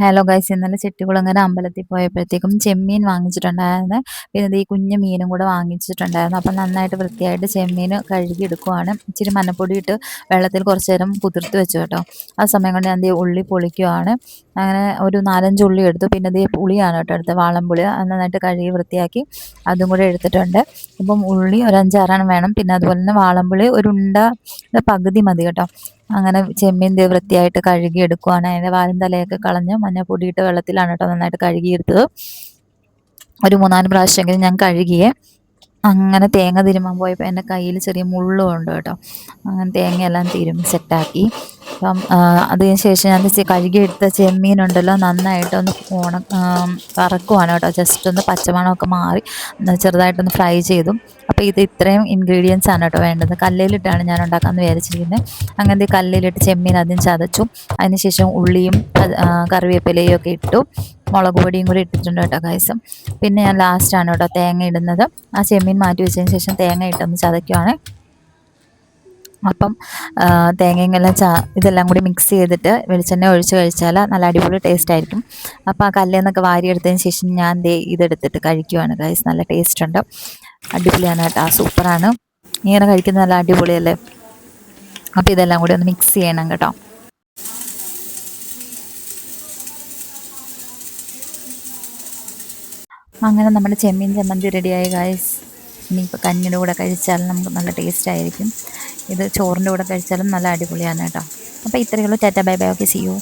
Hello guys, ഇന്നലെ ചെട്ടികുളങ്ങര അമ്പലത്തിൽ പോയപ്പോഴത്തേക്കും ചെമ്മീൻ വാങ്ങിച്ചിട്ടുണ്ടായിരുന്നു. പിന്നെ ദേ ഈ കുഞ്ഞു മീനും കൂടെ വാങ്ങിച്ചിട്ടുണ്ടായിരുന്നു. അപ്പം നന്നായിട്ട് വൃത്തിയായിട്ട് ചെമ്മീൻ കഴുകി എടുക്കുവാണ്. ഇച്ചിരി മഞ്ഞപ്പൊടി ഇട്ട് വെള്ളത്തിൽ കുറച്ച് നേരം കുതിർത്ത് വെച്ചു കേട്ടോ. ആ സമയം കൊണ്ട് ഞാൻ ദേ ഉള്ളി പൊളിക്കുവാണ്. അങ്ങനെ ഒരു 4-5 ഉള്ളി എടുത്തു. പിന്നെ ദേ പുളിയാണ് കേട്ടോ എടുത്തത്, വാളൻപുളി. അത് നന്നായിട്ട് കഴുകി വൃത്തിയാക്കി അതും കൂടെ എടുത്തിട്ടുണ്ട്. ഇപ്പം ഉള്ളി ഒരു 5-6 വേണം. പിന്നെ അതുപോലെ തന്നെ വാളൻപുളി ഒരു ഉണ്ട പകുതി മതി കേട്ടോ. അങ്ങനെ ചെമ്മീൻ ദേ വൃത്തിയായിട്ട് കഴുകി എടുക്കുവാണ്. അതിൻ്റെ വാലും തലയൊക്കെ കളഞ്ഞ് മഞ്ഞപ്പൊടിയിട്ട് വെള്ളത്തിലാണ് കേട്ടോ നന്നായിട്ട് കഴുകിയെടുത്തത്. ഒരു 3-4 പ്രാവശ്യമെങ്കിലും ഞാൻ കഴുകിയേ. അങ്ങനെ തേങ്ങ തിരുമ്മാൻ പോയപ്പോൾ എൻ്റെ കയ്യിൽ ചെറിയ മുള്ളും ഉണ്ട് കേട്ടോ. അങ്ങനെ തേങ്ങയെല്ലാം തിരുമ്മി സെറ്റാക്കി. അപ്പം അതിന് ശേഷം ഞാൻ കഴുകിയെടുത്ത ചെമ്മീനുണ്ടല്ലോ നന്നായിട്ടൊന്ന് കറക്കുവാണ് കേട്ടോ. ജസ്റ്റ് ഒന്ന് പച്ചമണമൊക്കെ മാറി ചെറുതായിട്ടൊന്ന് ഫ്രൈ ചെയ്തു. അപ്പോൾ ഇത് ഇത്രയും ഇൻഗ്രീഡിയൻസ് ആണ് കേട്ടോ വേണ്ടത്. കല്ലിലിട്ടാണ് ഞാൻ ഉണ്ടാക്കാമെന്ന് വിചാരിച്ചിരിക്കുന്നത്. അങ്ങനത്തെ കല്ലിലിട്ട് ചെമ്മീൻ ആദ്യം ചതച്ചു. അതിനുശേഷം ഉള്ളിയും കറിവേപ്പിലയും ഒക്കെ ഇട്ടു. മുളക് പൊടിയും കൂടി ഇട്ടിട്ടുണ്ട് കേട്ടോ ഗൈസ്. പിന്നെ ഞാൻ ലാസ്റ്റാണ് കേട്ടോ തേങ്ങ ഇടുന്നത്. ആ ചെമ്മീൻ മാറ്റി വെച്ചതിന് ശേഷം തേങ്ങ ഇട്ടൊന്ന് ചതയ്ക്കുവാണ്. അപ്പം തേങ്ങയെല്ലാം ഇതെല്ലാം കൂടി മിക്സ് ചെയ്തിട്ട് വെളിച്ചെണ്ണ ഒഴിച്ച് കഴിച്ചാൽ നല്ല അടിപൊളി ടേസ്റ്റ് ആയിരിക്കും. അപ്പോൾ ആ കല്ലിൽ വാരിയെടുത്തതിന് ശേഷം ഞാൻ ഇതെടുത്തിട്ട് കഴിക്കുവാണ് ഗൈസ്. നല്ല ടേസ്റ്റ് ഉണ്ട്, അടിപൊളിയാണ് കേട്ടോ, സൂപ്പറാണ്. ഇങ്ങനെ കഴിക്കുന്നത് നല്ല അടിപൊളിയല്ലേ. അപ്പോൾ ഇതെല്ലാം കൂടി ഒന്ന് മിക്സ് ചെയ്യണം കേട്ടോ. അങ്ങനെ നമ്മുടെ ചെമ്മീൻ ചമ്മന്തി റെഡിയായി ഗൈസ്. ഇനിയിപ്പോൾ കഞ്ഞിയുടെ കൂടെ കഴിച്ചാലും നമുക്ക് നല്ല ടേസ്റ്റ് ആയിരിക്കും. ഇത് ചോറിൻ്റെ കൂടെ കഴിച്ചാലും നല്ല അടിപൊളിയാണ് കേട്ടോ. അപ്പോൾ ഇത്രയേ ഉള്ളൂ. Tata bye bye. Okay, see U.